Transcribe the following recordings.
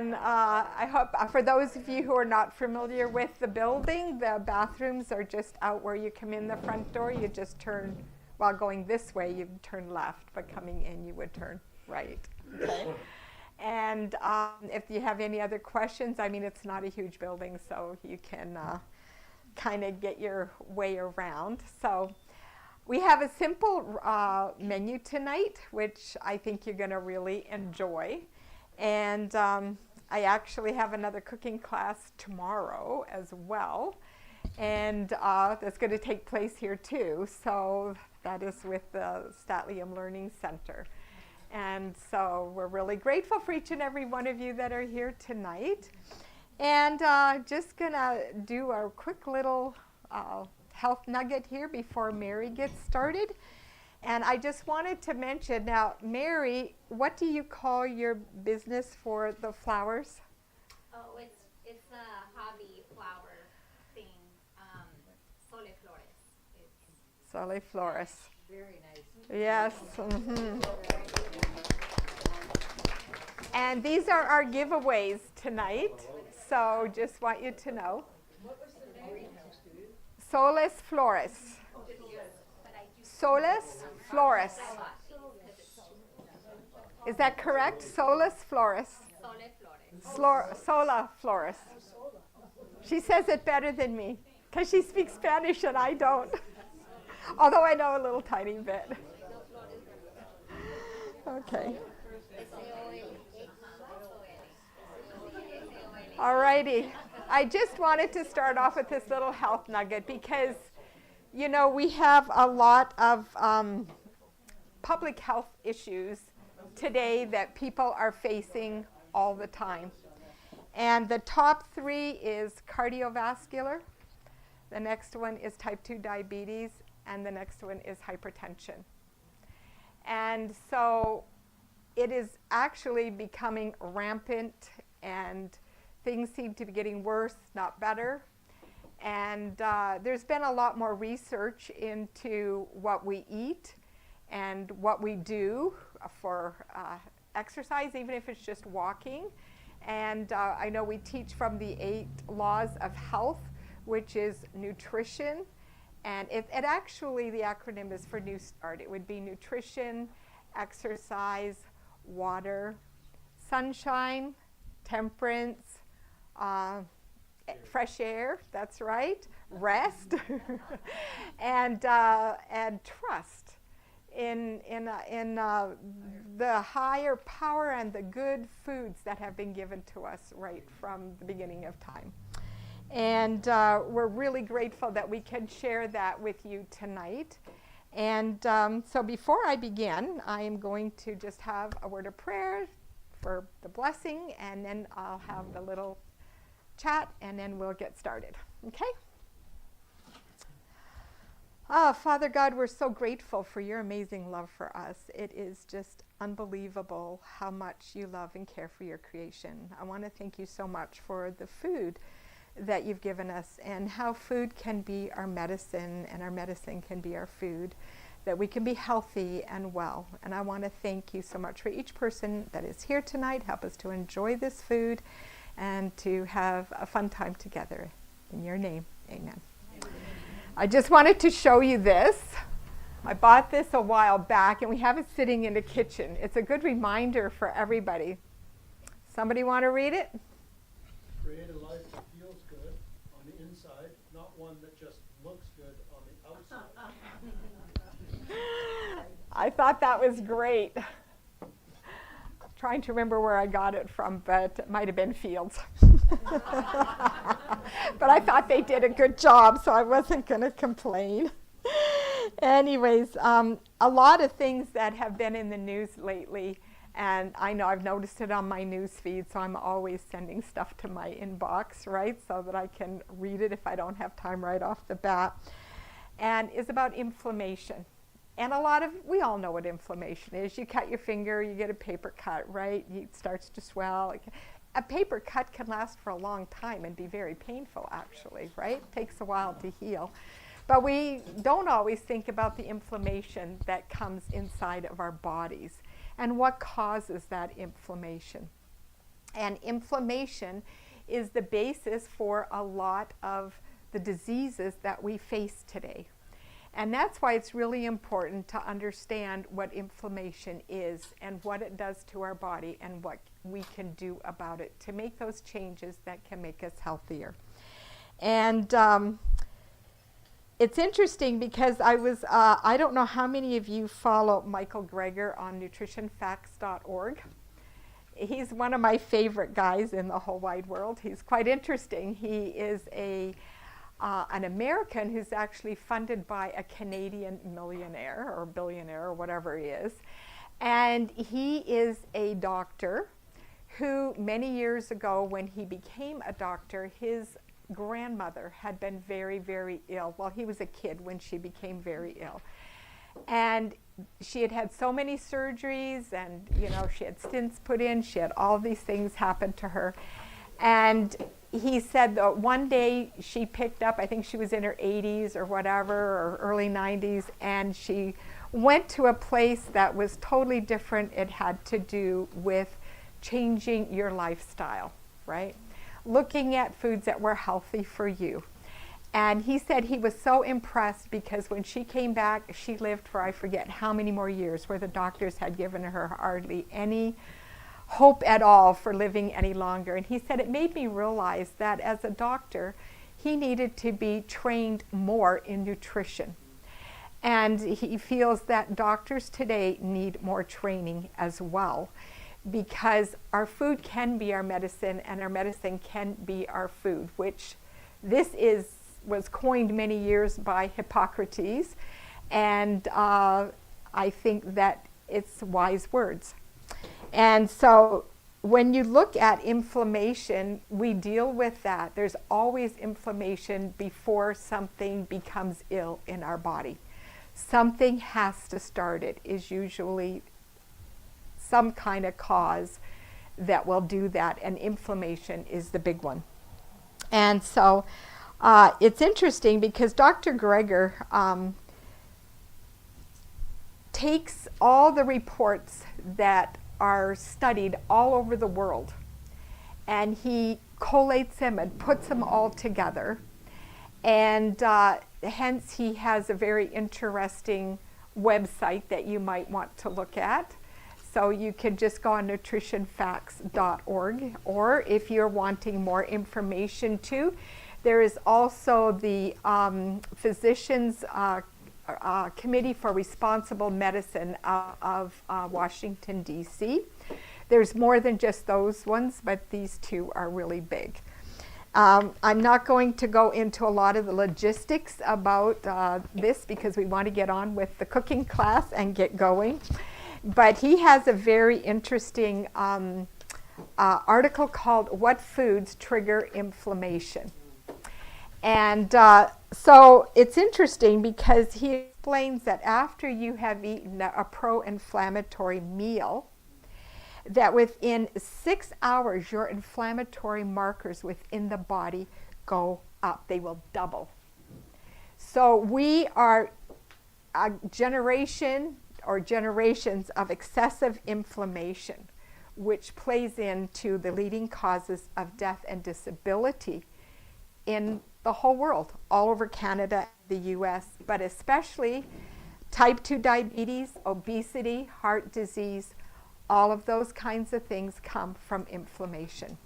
And I hope, for those of you who are not familiar with the building, the bathrooms are just out where you come in the front door. You just turn, while going this way, you'd turn left, but coming in, you would turn right. Okay. And if you have any other questions, I mean, it's not a huge building, so you can kind of get your way around. So we have a simple menu tonight, which I think you're going to really enjoy. And I actually have another cooking class tomorrow as well. And that's going to take place here too. So that is with the Statlium Learning Center. And so we're really grateful for each and every one of you that are here tonight. And just going to do a quick little health nugget here before Mary gets started. And I just wanted to mention, now, Mary, what do you call your business for the flowers? Oh, it's a hobby flower thing, Sole Flores. Sole Flores. Very nice. Yes. Mm-hmm. And these are our giveaways tonight, so just want you to know. What was the name? Soles Flores. Soles Flores. Is that correct? Soles Flores. Sola Flores. She says it better than me because she speaks Spanish and I don't. Although I know a little tiny bit. Okay. All righty. I just wanted to start off with this little health nugget because, you know, we have a lot of public health issues today that people are facing all the time. And the top three is cardiovascular. The next one is type 2 diabetes. And the next one is hypertension. And so it is actually becoming rampant, and things seem to be getting worse, not better. And there's been a lot more research into what we eat and what we do for exercise, even if it's just walking. And I know we teach from the 8 laws of health, which is nutrition. And it actually, the acronym is for New Start. It would be nutrition, exercise, water, sunshine, temperance, fresh air, that's right, rest, and trust in the higher power and the good foods that have been given to us right from the beginning of time. And we're really grateful that we can share that with you tonight. And so before I begin, I am going to just have a word of prayer for the blessing, and then I'll have the little chat, and then we'll get started. Okay? Oh, Father God, we're so grateful for your amazing love for us. It is just unbelievable how much you love and care for your creation. I want to thank you so much for the food that you've given us, and how food can be our medicine and our medicine can be our food, that we can be healthy and well. And I want to thank you so much for each person that is here tonight. Help us to enjoy this food and to have a fun time together. In your name, amen. I just wanted to show you this. I bought this a while back, and we have it sitting in the kitchen. It's a good reminder for everybody. Somebody want to read it? Create a life that feels good on the inside, not one that just looks good on the outside. I thought that was great. Trying to remember where I got it from, but it might have been Fields. But I thought they did a good job, so I wasn't going to complain. Anyways, a lot of things that have been in the news lately, and I know I've noticed it on my news feed, so I'm always sending stuff to my inbox, right, so that I can read it if I don't have time right off the bat, and is about inflammation. And we all know what inflammation is. You cut your finger, you get a paper cut, right? It starts to swell. A paper cut can last for a long time and be very painful, actually, right? It takes a while to heal. But we don't always think about the inflammation that comes inside of our bodies and what causes that inflammation. And inflammation is the basis for a lot of the diseases that we face today. And that's why it's really important to understand what inflammation is and what it does to our body and what we can do about it to make those changes that can make us healthier. And it's interesting because I don't know how many of you follow Michael Greger on nutritionfacts.org. He's one of my favorite guys in the whole wide world. He's quite interesting. He is an American who's actually funded by a Canadian millionaire or billionaire or whatever he is. And he is a doctor who many years ago when he became a doctor, his grandmother had been very, very ill. Well, he was a kid when she became very ill. And she had had so many surgeries and, you know, she had stents put in, she had all these things happen to her. And he said that one day she picked up, I think she was in her 80s or whatever, or early 90s, and she went to a place that was totally different. It had to do with changing your lifestyle, right? Looking at foods that were healthy for you. And he said he was so impressed because when she came back, she lived for I forget how many more years, where the doctors had given her hardly any hope at all for living any longer. And he said it made me realize that as a doctor, he needed to be trained more in nutrition. And he feels that doctors today need more training as well, because our food can be our medicine and our medicine can be our food, which was coined many years by Hippocrates, and I think that it's wise words. And so when you look at inflammation, we deal with that. There's always inflammation before something becomes ill in our body. Something has to start it, is usually some kind of cause that will do that, and inflammation is the big one. And so it's interesting because Dr. Greger takes all the reports that are studied all over the world, and he collates them and puts them all together. And hence he has a very interesting website that you might want to look at. So you can just go on nutritionfacts.org, or if you're wanting more information too, there is also the Physicians Committee for Responsible Medicine of Washington, D.C. There's more than just those ones, but these two are really big. I'm not going to go into a lot of the logistics about this because we want to get on with the cooking class and get going. But he has a very interesting article called "What Foods Trigger Inflammation?" And so it's interesting because he explains that after you have eaten a pro-inflammatory meal, that within 6 hours your inflammatory markers within the body go up. They will double. So we are a generation or generations of excessive inflammation, which plays into the leading causes of death and disability in the whole world, all over Canada, the US, but especially type 2 diabetes, obesity, heart disease, all of those kinds of things come from inflammation.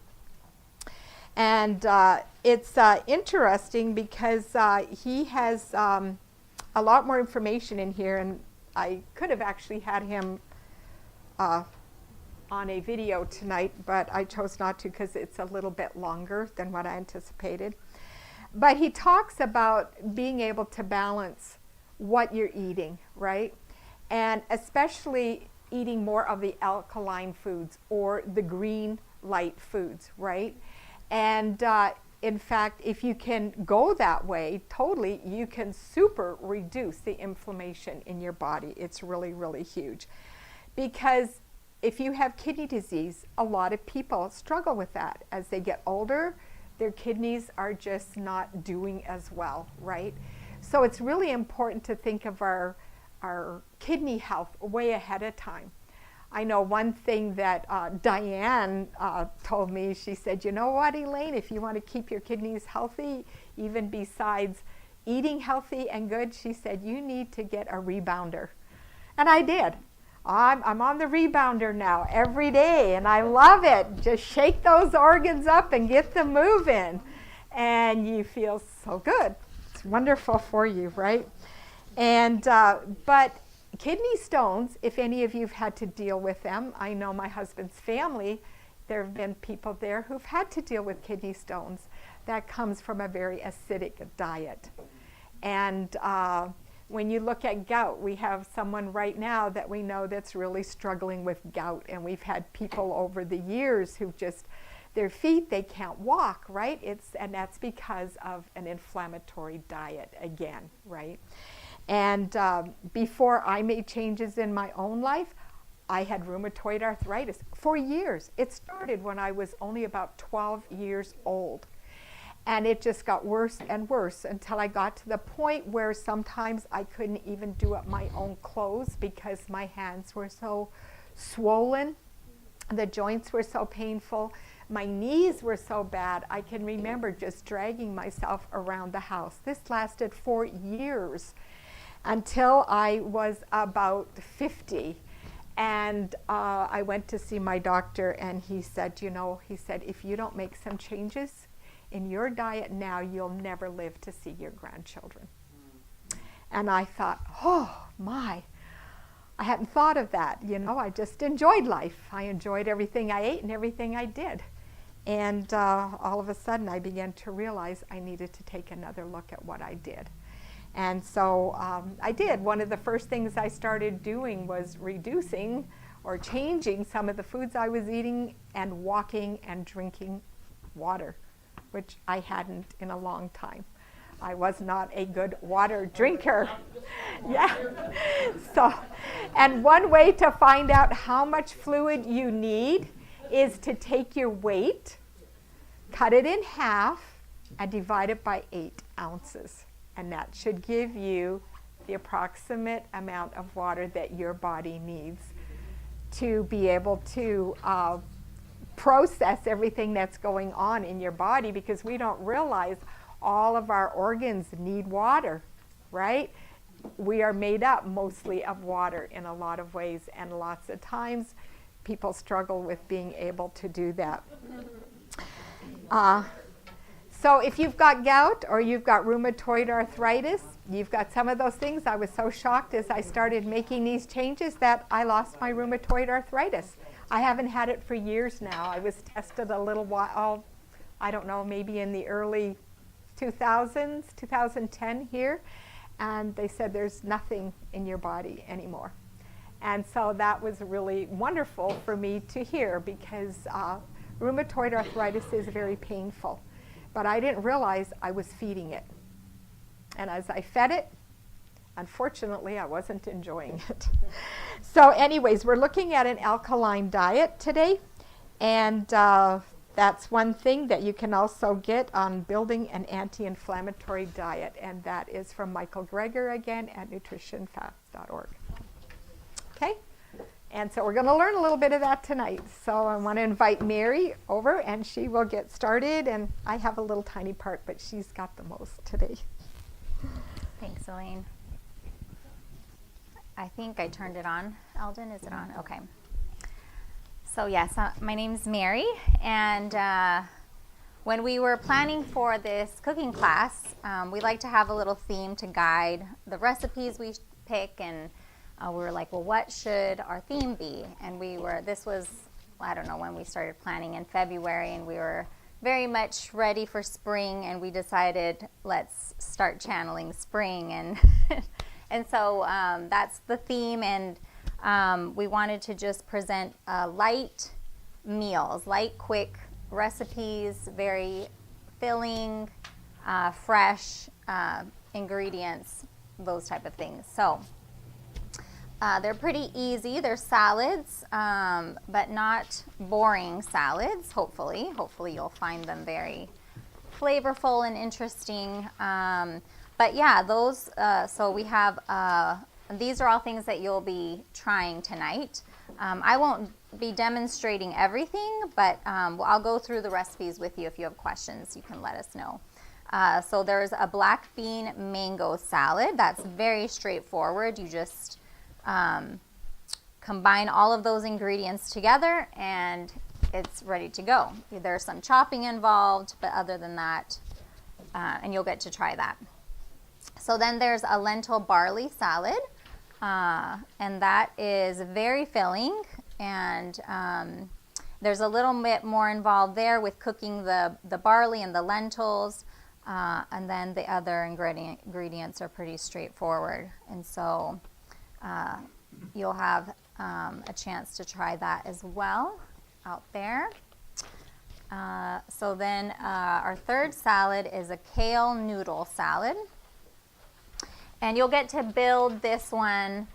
And it's interesting because he has a lot more information in here, and I could have actually had him on a video tonight, but I chose not to because it's a little bit longer than what I anticipated. But he talks about being able to balance what you're eating, right? And especially eating more of the alkaline foods or the green light foods, right? And in fact, if you can go that way, totally, you can super reduce the inflammation in your body. It's really, really huge. Because if you have kidney disease, a lot of people struggle with that. As they get older, their kidneys are just not doing as well, right? So it's really important to think of our kidney health way ahead of time. I know one thing that Diane told me, she said, you know what, Elaine, if you want to keep your kidneys healthy, even besides eating healthy and good, she said, you need to get a rebounder. And I did. I'm on the rebounder now every day, and I love it. Just shake those organs up and get them moving. And you feel so good. It's wonderful for you, right? And but kidney stones, if any of you have had to deal with them, I know my husband's family, there have been people there who've had to deal with kidney stones. That comes from a very acidic diet. And when you look at gout, we have someone right now that we know that's really struggling with gout. And we've had people over the years who've just, their feet, they can't walk, right? And that's because of an inflammatory diet again, right? And before I made changes in my own life, I had rheumatoid arthritis for years. It started when I was only about 12 years old. And it just got worse and worse until I got to the point where sometimes I couldn't even do up my own clothes because my hands were so swollen. The joints were so painful. My knees were so bad. I can remember just dragging myself around the house. This lasted for years until I was about 50. And I went to see my doctor, and he said, you know, he said, if you don't make some changes in your diet now, you'll never live to see your grandchildren. And I thought, oh my, I hadn't thought of that. You know, I just enjoyed life. I enjoyed everything I ate and everything I did. And all of a sudden I began to realize I needed to take another look at what I did. And so I did. One of the first things I started doing was reducing or changing some of the foods I was eating and walking and drinking water, which I hadn't in a long time. I was not a good water drinker. Yeah. So, and one way to find out how much fluid you need is to take your weight, cut it in half, and divide it by 8 ounces. And that should give you the approximate amount of water that your body needs to be able to process everything that's going on in your body, because we don't realize all of our organs need water, right? We are made up mostly of water in a lot of ways, and lots of times people struggle with being able to do that. So if you've got gout or you've got rheumatoid arthritis, you've got some of those things. I was so shocked as I started making these changes that I lost my rheumatoid arthritis. I haven't had it for years now. I was tested a little while, I don't know, maybe in the early 2000s, 2010 here, and they said there's nothing in your body anymore. And so that was really wonderful for me to hear, because rheumatoid arthritis is very painful. But I didn't realize I was feeding it. And as I fed it, unfortunately, I wasn't enjoying it. So anyways, we're looking at an alkaline diet today. And that's one thing that you can also get on building an anti-inflammatory diet. And that is from Michael Greger again at nutritionfacts.org. Okay? And so we're going to learn a little bit of that tonight. So I want to invite Mary over, and she will get started. And I have a little tiny part, but she's got the most today. Thanks, Elaine. I think I turned it on. Eldon, is it on? Okay. So yes, my name's Mary, and when we were planning for this cooking class, we like to have a little theme to guide the recipes we pick, and we were like, well, what should our theme be? And this was, I don't know when we started planning, in February, and we were very much ready for spring, and we decided, let's start channeling spring, and and so that's the theme, and we wanted to just present light meals, light, quick recipes, very filling, fresh ingredients, those type of things. So they're pretty easy. They're salads, but not boring salads, hopefully. Hopefully you'll find them very flavorful and interesting. But yeah, those, so we have, these are all things that you'll be trying tonight. I won't be demonstrating everything, but I'll go through the recipes with you. If you have questions, you can let us know. So there's a black bean mango salad. That's very straightforward. You just combine all of those ingredients together and it's ready to go. There's some chopping involved, but other than that, and you'll get to try that. So then there's a lentil barley salad, and that is very filling, and there's a little bit more involved there with cooking the barley and the lentils, and then the other ingredients are pretty straightforward. And so you'll have a chance to try that as well out there. So then our third salad is a kale noodle salad. And you'll get to build this one,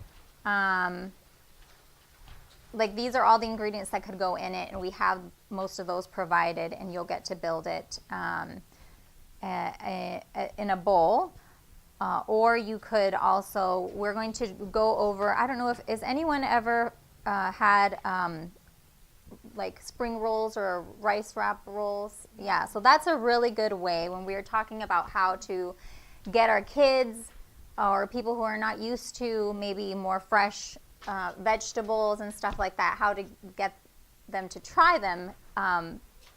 like these are all the ingredients that could go in it, and we have most of those provided, and you'll get to build it in a bowl. Or you could also, we're going to go over, I don't know if, has anyone ever had like spring rolls or rice wrap rolls? Yeah, so that's a really good way when we were talking about how to get our kids or people who are not used to maybe more fresh vegetables and stuff like that, how to get them to try them.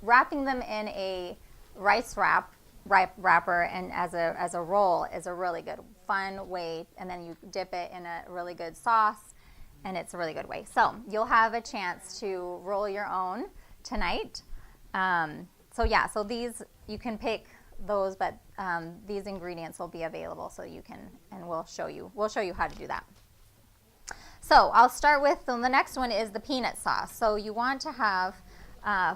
Wrapping them in a rice wrapper and as a roll is a really good fun way, and then you dip it in a really good sauce, and it's a really good way. So you'll have a chance to roll your own tonight. So yeah, so these you can pick those, but these ingredients will be available, so you can, and we'll show you how to do that. So I'll start with the next one is the peanut sauce. So you want to have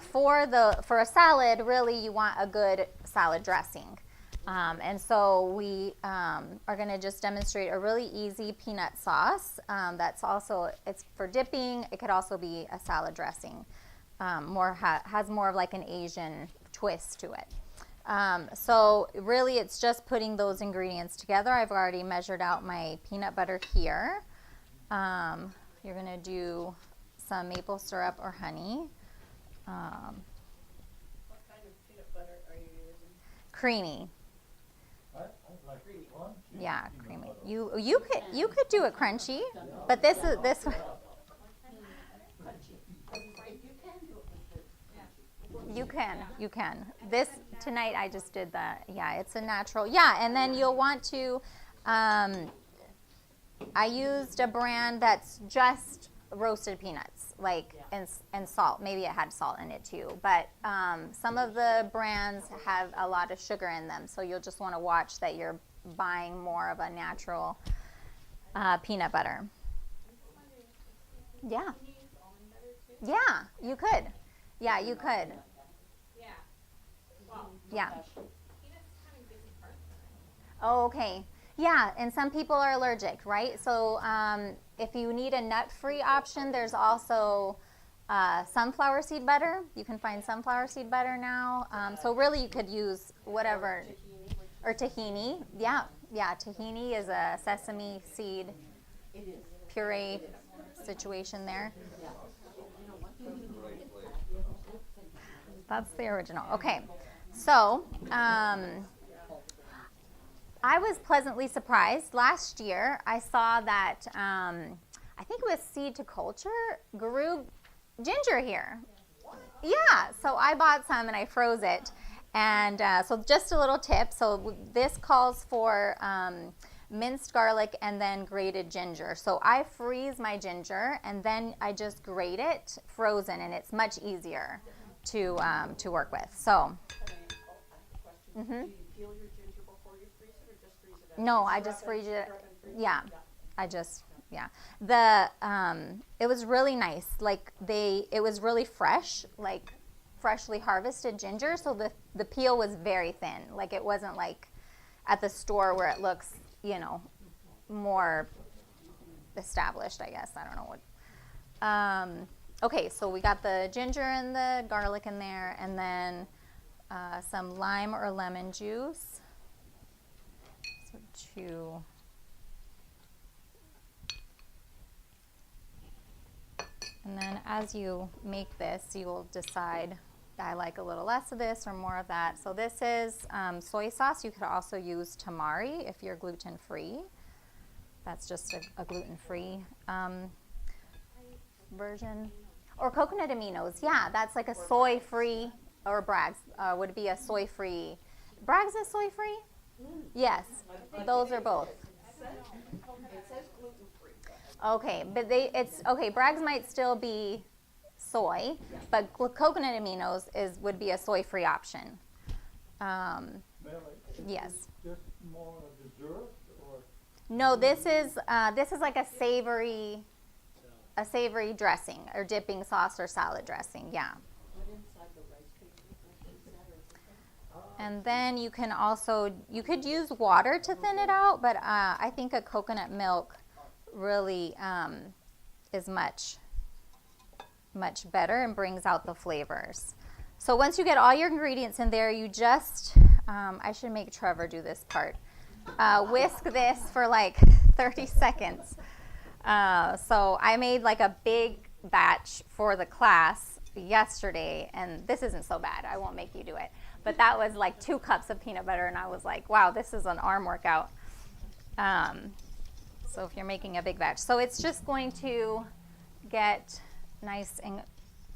for a salad, really you want a good salad dressing, and so we are going to just demonstrate a really easy peanut sauce. That's also, it's for dipping. It could also be a salad dressing. Has more of like an Asian twist to it. So really it's just putting those ingredients together. I've already measured out my peanut butter here. You're going to do some maple syrup or honey. What kind of peanut butter are you using? Creamy. I like crunchy. Yeah, creamy. You could do it crunchy, but this one. Crunchy. You can do it with the You can. This tonight I just did that. Yeah, it's a natural. Yeah, and then you'll want to. I used a brand that's just roasted peanuts, like and salt. Maybe it had salt in it too. But some of the brands have a lot of sugar in them, so you'll just want to watch that you're buying more of a natural peanut butter. Yeah. Can you use almond butter too? Yeah, you could. Yeah, you could. Yeah. Well, Yeah. peanuts kind of gives me heartburn. Oh, okay. Yeah, and some people are allergic, right? So if you need a nut-free option, there's also sunflower seed butter. You can find sunflower seed butter now. So really you could use whatever. Or tahini. Yeah, tahini is a sesame seed puree situation there. That's the original. Okay, so I was pleasantly surprised. Last year, I saw that, I think it was Seed to Culture, grew ginger here. Yeah, so I bought some and I froze it. And so just a little tip. So this calls for minced garlic and then grated ginger. So I freeze my ginger and then I just grate it frozen, and it's much easier to work with. So. Do you peel your ginger before you freeze it, or just freeze it? No, I just freeze it. Yeah, it was really nice. Like it was really fresh, like freshly harvested ginger. So the peel was very thin. Like it wasn't like at the store where it looks, more established, I guess. I don't know what. Okay, so we got the ginger and the garlic in there, and then some lime or lemon juice. So 2. And then as you make this, you will decide, I like a little less of this or more of that. So this is soy sauce. You could also use tamari if you're gluten-free. That's just a gluten-free version. Or coconut aminos. Yeah, that's like a soy-free, or Bragg's would be a soy-free. Bragg's is soy-free? Yes, those are both. It says gluten-free. Okay, but Bragg's might still be soy, but coconut aminos would be a soy-free option. Yes. Just more a dessert or? No, this is like a savory dressing or dipping sauce or salad dressing. Yeah. What inside the rice cake? Is that or And then you could use water to thin it out, but I think a coconut milk really is much better and brings out the flavors. So once you get all your ingredients in there, you just, I should make Trevor do this part, whisk this for like 30 seconds. So I made like a big batch for the class yesterday, and this isn't so bad. I won't make you do it. But that was like 2 cups of peanut butter, and I was like, wow, this is an arm workout. So if you're making a big batch. So it's just going to get nice and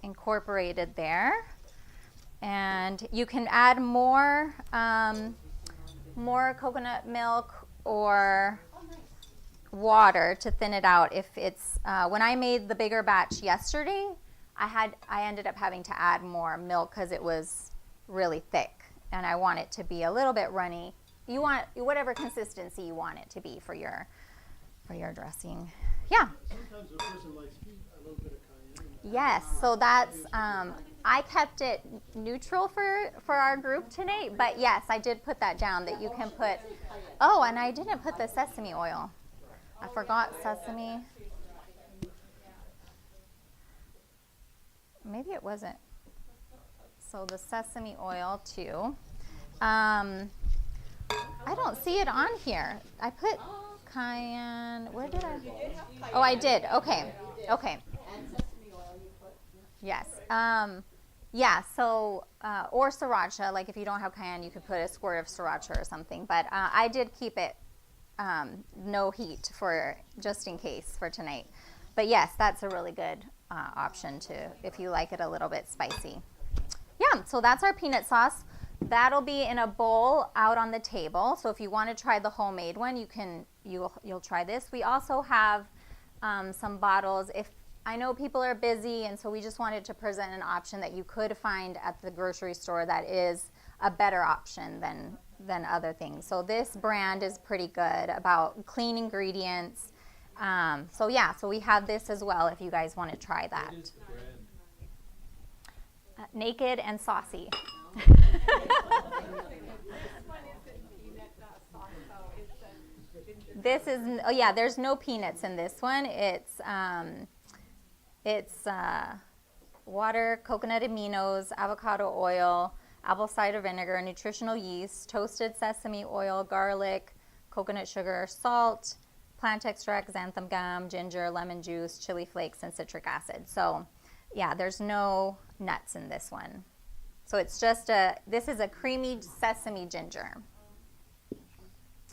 incorporated there. And you can add more coconut milk or water to thin it out. If it's when I made the bigger batch yesterday, I ended up having to add more milk because it was really thick, and I want it to be a little bit runny. You want whatever consistency you want it to be for your dressing. Yeah. Sometimes a person likes a little bit of cayenne. Yes. So that's I kept it neutral for our group tonight, but yes, I did put that down that you can put. Oh, and I didn't put the sesame oil. I forgot sesame. Maybe it wasn't. So the sesame oil too. I don't see it on here. I put cayenne. Where did I? Oh, I did. Okay. Okay. And sesame oil you put? Yes. Yeah. So or sriracha. Like if you don't have cayenne, you could put a squirt of sriracha or something. But I did keep it no heat for just in case for tonight. But yes, that's a really good option too if you like it a little bit spicy. Yeah, so that's our peanut sauce. That'll be in a bowl out on the table. So if you want to try the homemade one, you'll try this. We also have some bottles. If I know people are busy, and so we just wanted to present an option that you could find at the grocery store that is a better option than other things. So this brand is pretty good about clean ingredients. So yeah, so we have this as well if you guys want to try that. What is the brand? Naked and Saucy. This one isn't peanut sauce, though. It's a ginger. This is, oh yeah, there's no peanuts in this one. It's water, coconut aminos, avocado oil, apple cider vinegar, nutritional yeast, toasted sesame oil, garlic, coconut sugar, salt, plant extract, xanthan gum, ginger, lemon juice, chili flakes, and citric acid. So yeah, there's no nuts in this one. So it's just this is a creamy sesame ginger.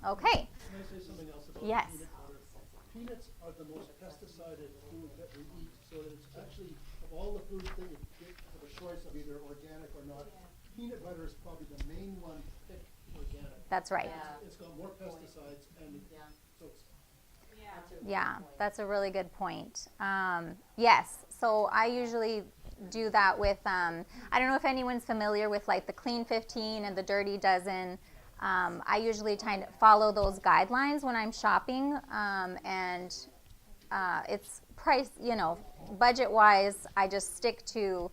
Okay. Can I say something else about Yes. peanut butter? Peanuts are the most pesticided food that we eat, so it's actually, of all the foods that you get, have a choice of either organic or not, peanut butter is probably the main one picked organic. That's right. It's got more pesticides and so it's Yeah, that's a really good point. Yes, so I usually do that with, I don't know if anyone's familiar with like the Clean 15 and the Dirty Dozen. I usually try to follow those guidelines when I'm shopping, and it's price, budget-wise, I just stick to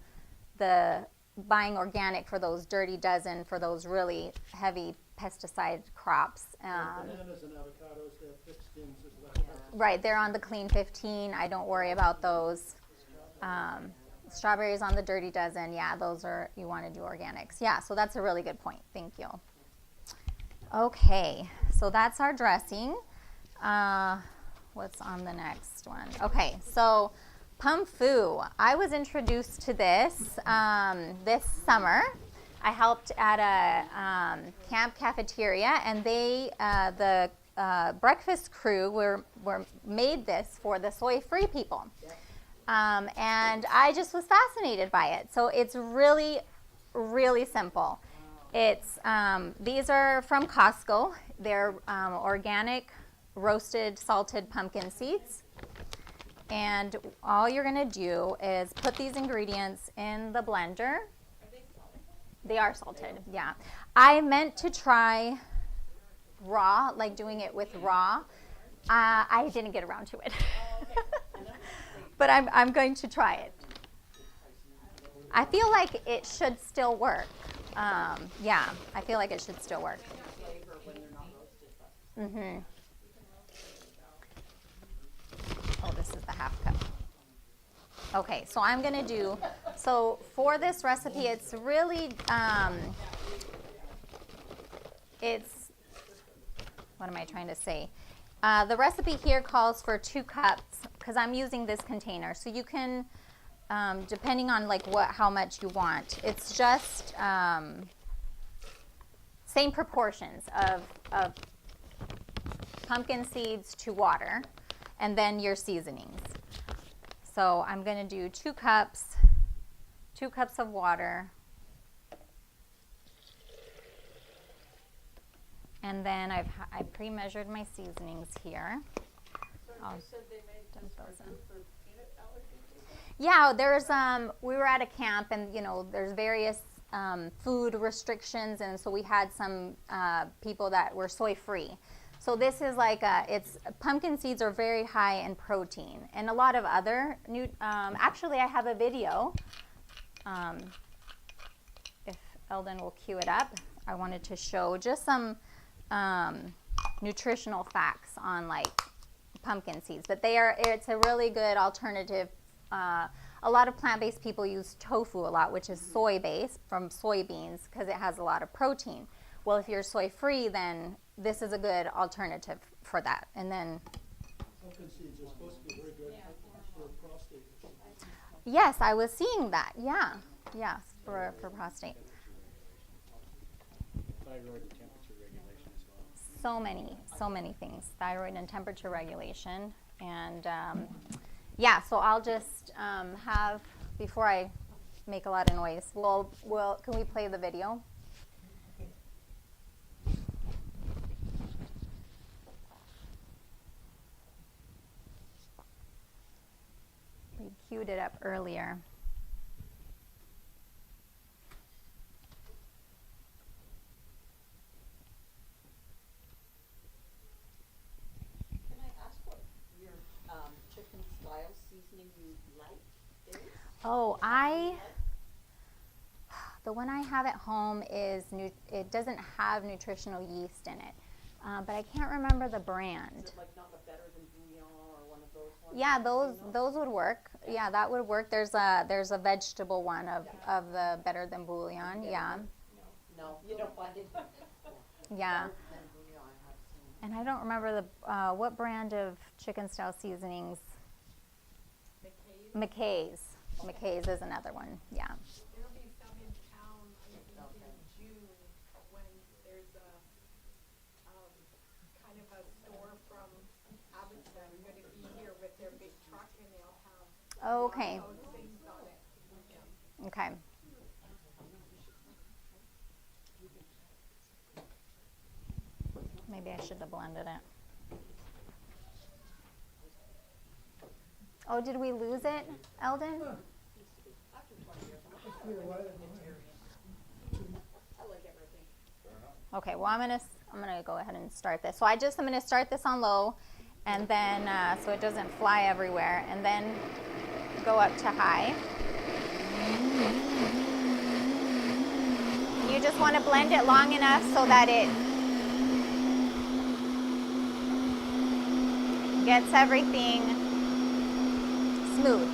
the buying organic for those Dirty Dozen, for those really heavy pesticide crops. bananas and avocados, they have thick skins, there's less pesticides. Right, they're on the Clean 15. I don't worry about those. Strawberries on the Dirty Dozen, yeah, those are, you want to do organics. Yeah, so that's a really good point. Thank you. Okay, so that's our dressing. What's on the next one? Okay, so Pum-fu. I was introduced to this this summer. I helped at a camp cafeteria, and the breakfast crew made this for the soy-free people. And I just was fascinated by it. So it's really, really simple. It's these are from Costco. They're organic, roasted, salted pumpkin seeds. And all you're gonna do is put these ingredients in the blender. They are salted, yeah. I meant to try raw, like doing it with raw. I didn't get around to it. But I'm going to try it. I feel like it should still work. Yeah, I feel like it should still work. Mm-hmm. Oh, this is the half cup. Okay, so I'm gonna do, so for this recipe, it's really, what am I trying to say? The recipe here calls for 2 cups, because I'm using this container. So you can, depending on like how much you want, it's just same proportions of pumpkin seeds to water, and then your seasonings. So I'm going to do 2 cups of water. And then I pre-measured my seasonings here. So you said they made this for peanut allergy people? Yeah, there's we were at a camp, and there's various food restrictions, and so we had some people that were soy free. So this is like pumpkin seeds are very high in protein, and a lot of other actually I have a video. If Eldon will cue it up, I wanted to show just some nutritional facts on like pumpkin seeds, but it's a really good alternative. A lot of plant-based people use tofu a lot, which is soy-based from soybeans, because it has a lot of protein. Well, if you're soy-free, then this is a good alternative for that. And then Pumpkin seeds are supposed to be very good for prostate issues. yes, I was seeing that. Yeah, yes, for prostate. Thyroid and temperature regulation as well. So many things. Thyroid and temperature regulation. And yeah, so I'll just have, before I make a lot of noise, can we play the video? We queued it up earlier. Can I ask what your chicken style seasoning you like is? Oh, the one I have at home is, it doesn't have nutritional yeast in it, but I can't remember the brand. Is it like not a better than bouillon or one of those ones? Yeah, those would work. Yeah, that would work. There's a vegetable one of the Better Than Bouillon. Yeah. No, you don't find it. Yeah. Better than bouillon, I have seen. And I don't remember what brand of chicken style seasonings. McKay's. McKay's is another one. Yeah. There'll be some in town, I think in June, when there's a, kind of a store from Abbotsford gonna be here with their big truck, and they'll have Okay. those things on it. Okay. Maybe I should have blended it. Oh, did we lose it, Eldon? Okay, well I'm gonna go ahead and start this. So I'm gonna start this on low, and then so it doesn't fly everywhere, and then go up to high. You just want to blend it long enough so that it gets everything smooth.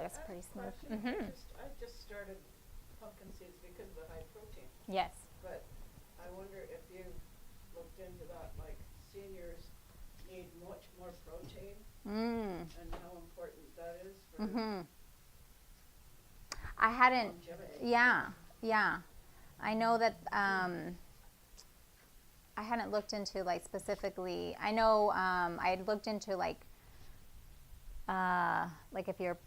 was pretty smooth. I just started pumpkin seeds because of the high protein, Yes. but I wonder if you looked into that, like seniors need much more protein and how important that is for I hadn't, longevity. yeah. I know that I hadn't looked into like specifically. I know I had looked into like if you're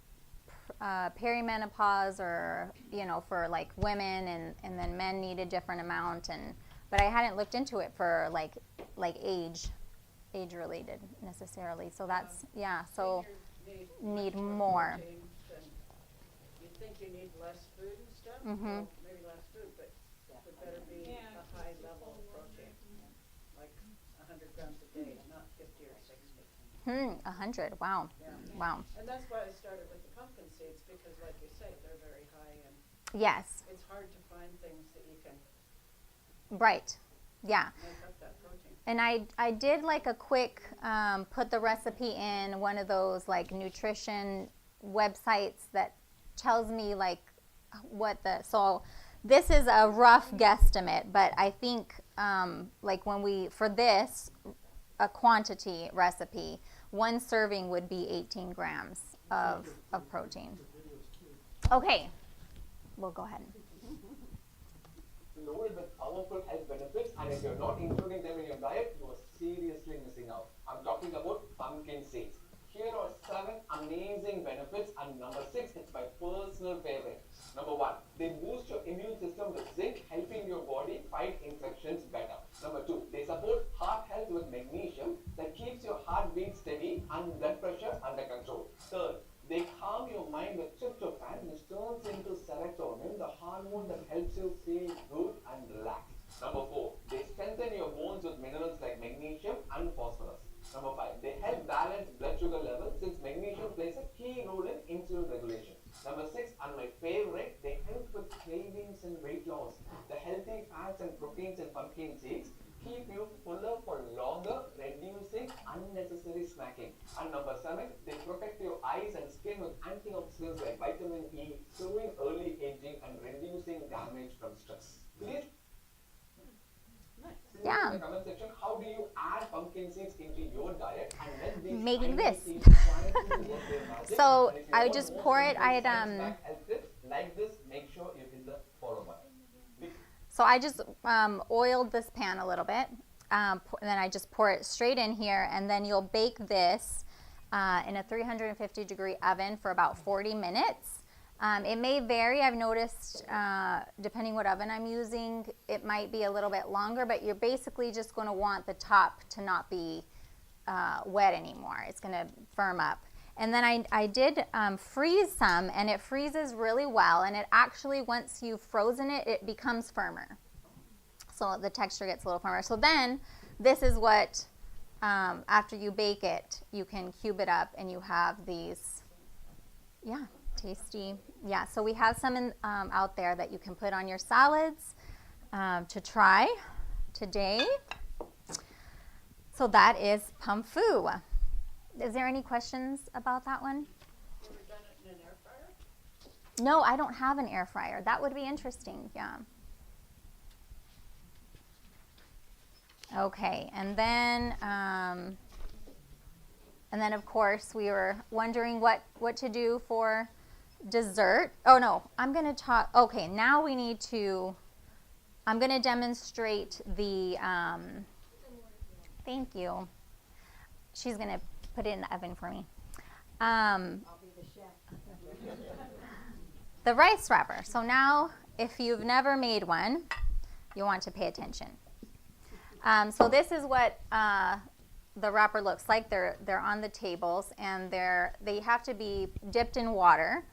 perimenopause or for like women and then men need a different amount but I hadn't looked into it for like age related necessarily. So that's so Seniors need much more. protein than you think you need less food and stuff. Mhm. Well, maybe less food, but it better be a high level of protein, like 100 grams a day, not 50 or 60. 100. Wow. Yeah. Wow. And that's why I started with the pumpkin seeds because, like you say, they're very high and Yes. it's hard to find things that you can Right. Yeah. make up that protein. And I did like a quick put the recipe in one of those like nutrition websites that tells me like so this is a rough guesstimate, but I think like for this a quantity recipe, one serving would be 18 grams of protein. Okay, we'll go ahead. Loaded with powerful health benefits, and if you're not including them in your diet, you are seriously missing out. I'm talking about pumpkin seeds. Here are 7 amazing benefits, and number 6, it's my personal favorite. Number 1, they boost your immune system with zinc, helping your body fight infections better. Number 2, they support heart health with magnesium that keeps your heartbeat steady and blood pressure under control. Third, they calm your mind with tryptophan, which turns into serotonin, the hormone that helps you feel good and relaxed. Number 4, they strengthen your bones with minerals like magnesium and phosphorus. Number 5, they help balance blood sugar levels since magnesium plays a key role in insulin regulation. Number 6, and my favorite, they help with cravings and weight loss. The healthy fats and proteins in pumpkin seeds keep you fuller for longer, reducing unnecessary snacking. And number 7, they protect your eyes and skin with antioxidants like vitamin E, slowing early aging and reducing damage from stress. Please Yeah. in the comment section, how do you add pumpkin seeds into your diet and let these Making tiny this. seeds quietly work their magic? So And if you I want just more pour it. simple I had science-backed health tips like this, make sure you hit the follow button. So I just oiled this pan a little bit, and then I just pour it straight in here, and then you'll bake this in a 350-degree oven for about 40 minutes. It may vary. I've noticed, depending what oven I'm using, it might be a little bit longer, but you're basically just going to want the top to not be wet anymore. It's going to firm up. And then I did freeze some, and it freezes really well, and it actually, once you've frozen it, it becomes firmer. So the texture gets a little firmer. So then this is what, after you bake it, you can cube it up, and you have these, tasty. Yeah, so we have some out there that you can put on your salads to try today. So that is pumfu. Is there any questions about that one? You ever done it in an air fryer? No, I don't have an air fryer. That would be interesting, yeah. Okay, and then of course we were wondering what to do for dessert. Oh no, I'm going to talk. Okay, now we need to. I'm going to demonstrate the. Thank you. She's going to put it in the oven for me. I'll be the chef. The rice wrapper. So now, if you've never made one, you'll want to pay attention. So this is what the wrapper looks like. They're on the tables, and they have to be dipped in water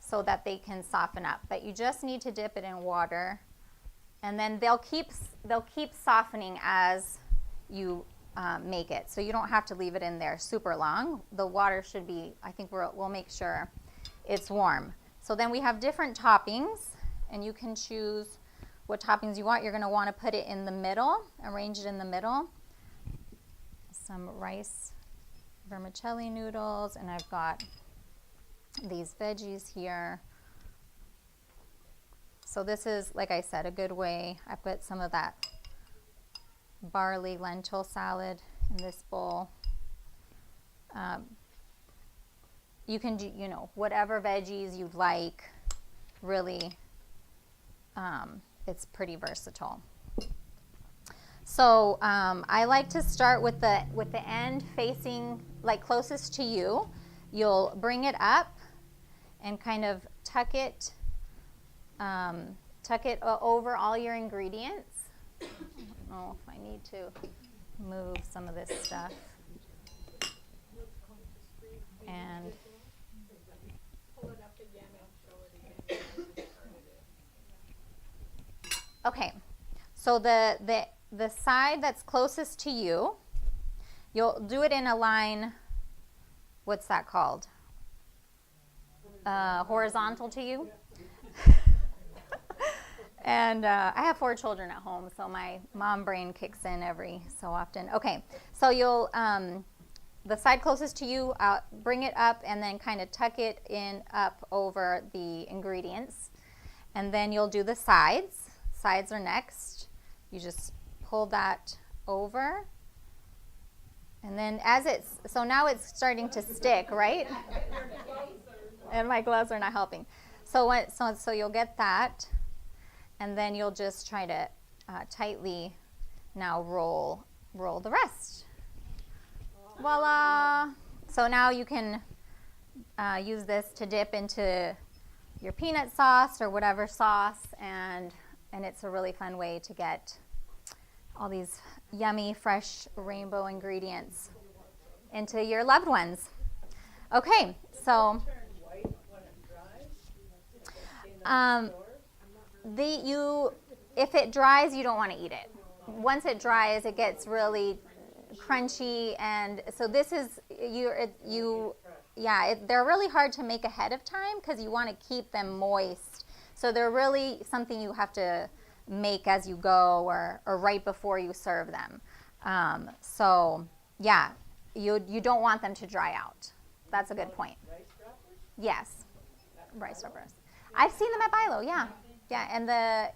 so that they can soften up. But you just need to dip it in water, and then they'll keep softening as you make it. So you don't have to leave it in there super long. The water should be, I think we'll make sure it's warm. So then we have different toppings, and you can choose what toppings you want. You're going to want to put it in the middle, arrange it in the middle. Some rice vermicelli noodles, and I've got these veggies here. So this is, like I said, a good way. I put some of that barley lentil salad in this bowl. You can do, whatever veggies you'd like. Really, it's pretty versatile. So I like to start with the end facing like closest to you. You'll bring it up and kind of tuck it over all your ingredients. I don't know if I need to move some of this stuff. And Pull it up again and show it again. okay, so the side that's closest to you, you'll do it in a line. What's that called? Horizontal to you. And I have 4 children at home, so my mom brain kicks in every so often. Okay, so you'll, the side closest to you, bring it up and then kind of tuck it in up over the ingredients. And then you'll do the sides. Sides are next. You just pull that over. And then so now it's starting to stick, right? And my gloves are not helping. So you'll get that. And then you'll just try to tightly now roll the rest. Voila! So now you can use this to dip into your peanut sauce or whatever sauce, and it's a really fun way to get all these yummy, fresh rainbow ingredients into your loved ones. Okay, so if it dries, you don't want to eat it. Once it dries, it gets really crunchy, and so this is they're really hard to make ahead of time because you want to keep them moist. So they're really something you have to make as you go or right before you serve them. You don't want them to dry out. That's a good point. Rice wrappers? Yes, rice wrappers. I've seen them at Bilo, yeah. Yeah, and that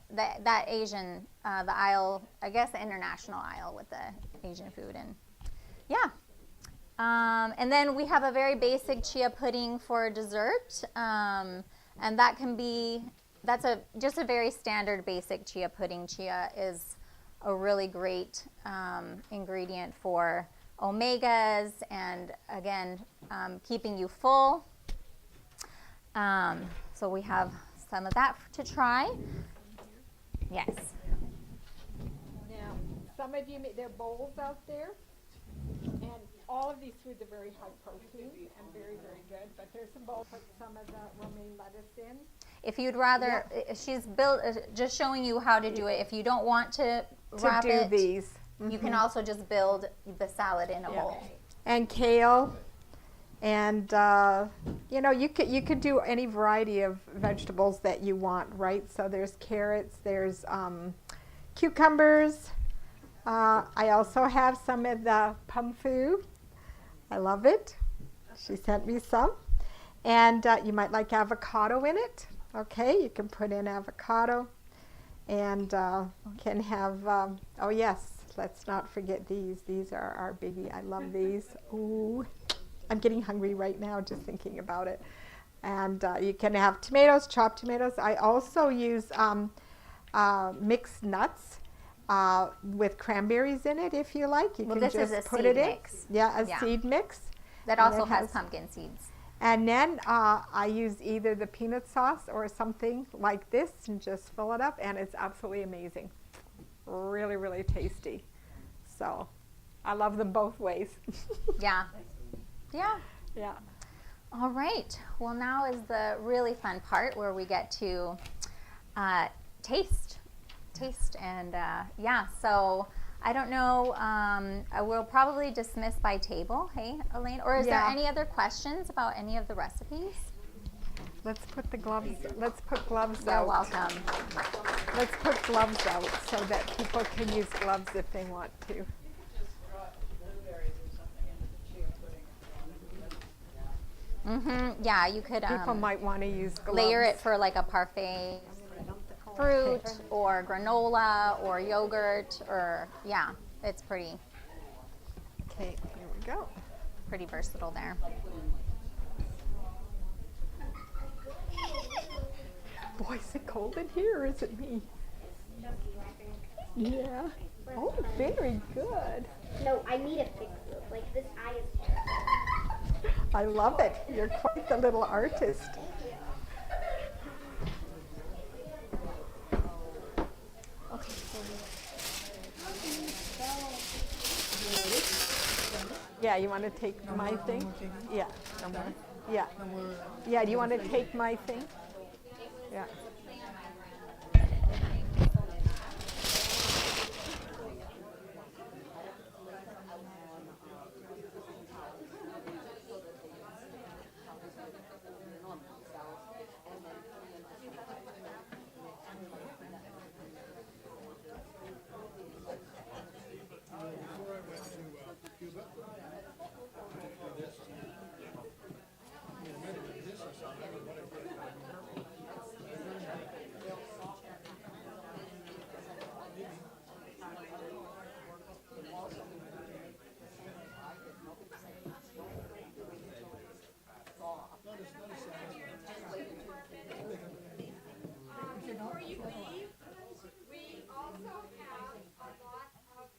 Asian, the aisle, I guess the international aisle with the Asian food, and yeah. And then we have a very basic chia pudding for dessert, and that's just a very standard basic chia pudding. Chia is a really great ingredient for omegas and, again, keeping you full. So we have some of that to try. Yes. Now, some of you, there are bowls out there, and all of these foods are very high protein and very, very good, but there's some bowls, put some of the romaine lettuce in. If you'd rather, she's just showing you how to do it. If you don't want to wrap it, these. you can also just build the salad in a bowl. And kale. And you could do any variety of vegetables that you want, right? So there's carrots, there's cucumbers. I also have some of the pumfu. I love it. She sent me some. And you might like avocado in it. Okay, you can put in avocado. And can have, oh yes, let's not forget these. These are our biggie. I love these. Ooh. I'm getting hungry right now just thinking about it. And you can have tomatoes, chopped tomatoes. I also use mixed nuts with cranberries in it, if you like. You can this just is a put seed it mix. in. Yeah, a seed mix. That also has pumpkin seeds. And then I use either the peanut sauce or something like this and just fill it up, and it's absolutely amazing. Really, really tasty. So I love them both ways. Yeah. Yeah. Yeah. All right. Well, now is the really fun part where we get to taste. And so I don't know. I will probably dismiss by table. Hey, Elaine. Or is there any other questions about any of the recipes? Let's put the gloves. Let's put gloves You're out. welcome. Let's put gloves out so that people can use gloves if they want to. Just drop blueberries or something into the chia pudding. Yeah, you could People might want to use gloves. layer it for like a parfait fruit or granola or yogurt or, yeah, it's pretty Okay, here we go. versatile there. Boy, is it cold in here, or is it me? Yeah. Oh, very good. No, I need a fix. Like this eye is terrible. I love it. You're quite the little artist. Yeah, you want to take my thing? Yeah. Yeah. Yeah, do you want to take my thing? Yeah. Before you leave, we also have a lot of,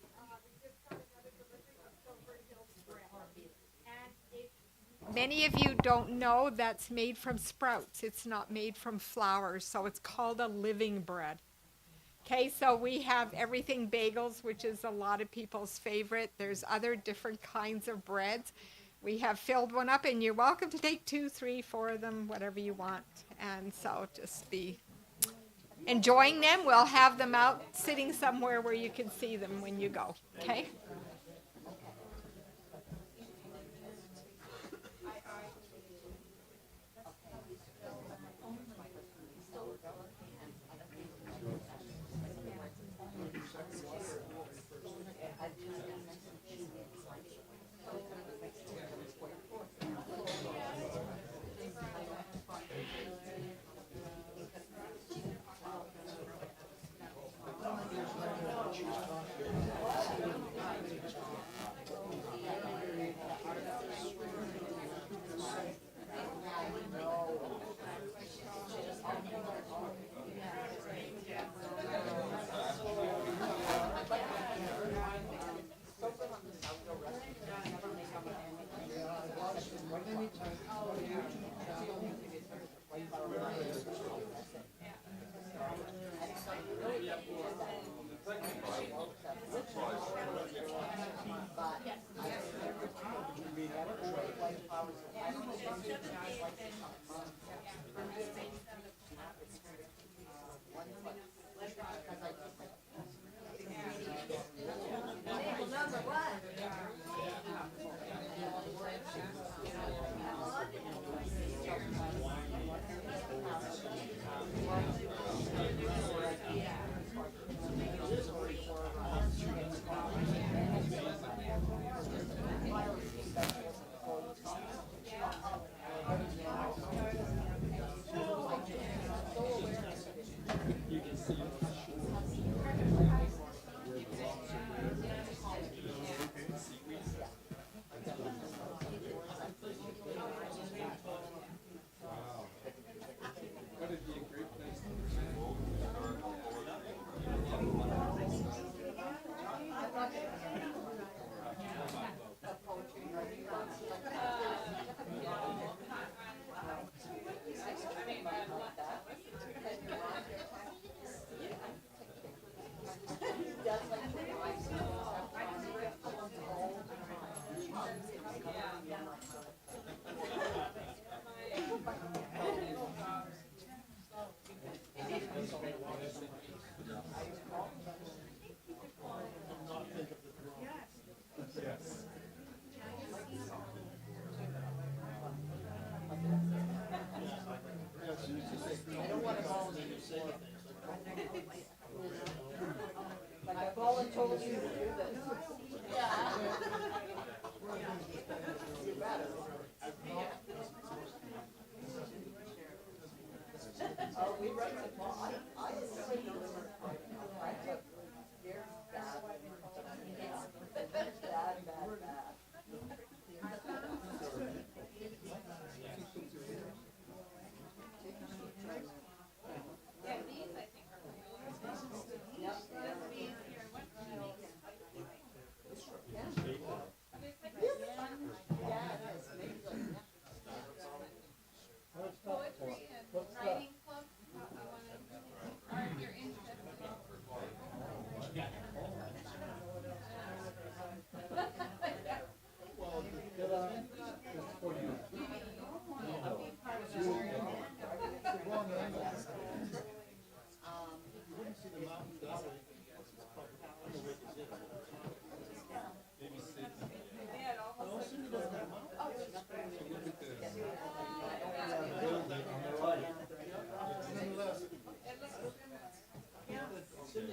we just got another delivery of Silver Hills bread. And if many of you don't know, that's made from sprouts. It's not made from flour, so it's called a living bread. Okay, so we have everything bagels, which is a lot of people's favorite. There's other different kinds of breads. We have filled one up, and you're welcome to take 2, 3, 4 of them, whatever you want. And so just be enjoying them. We'll have them out sitting somewhere where you can see them when you go, okay? we write the, I assume the